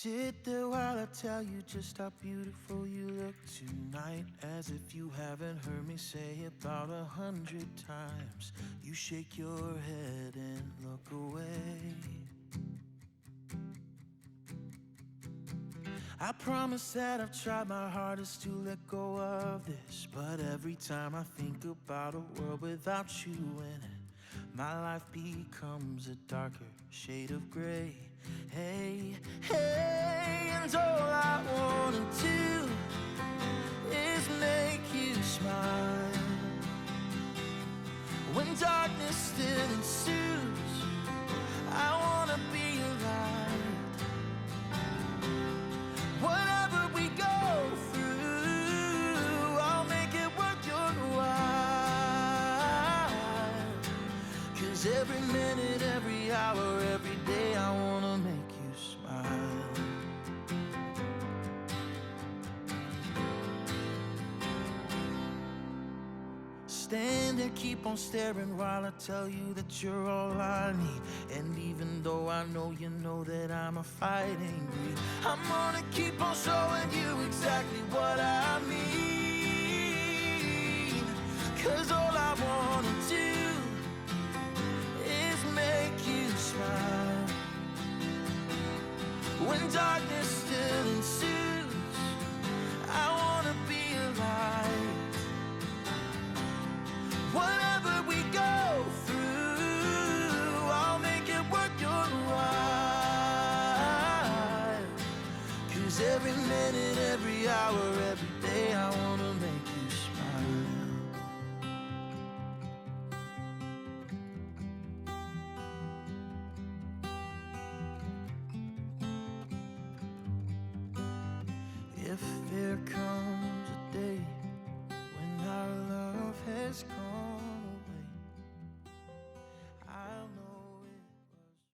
Sit there while I tell you just how beautiful you look tonight. As if you haven't heard me say about 100 times. You shake your head and look away. I promise that I've tried my hardest to let go of this, but every time I think about a world without you in it, my life becomes a darker shade of gray. Hey, hey, and all I wanna do is make you smile. When darkness still ensues, I wanna be alive. Whatever we go through, I'll make it worth your while. 'Cause every minute, every hour, every day, I wanna make you smile. Stand and keep on staring while I tell you that you're all I need. And even though I know you know that I'm a fighting breed, I'm gonna keep on showing you exactly what I mean. 'Cause all I wanna do is make you smile. When darkness still ensues, I wanna be alive. Whatever we go through, I'll make it worth your while. 'Cause every minute, every hour, every day, I wanna make you smile. If there comes a day when our love has gone,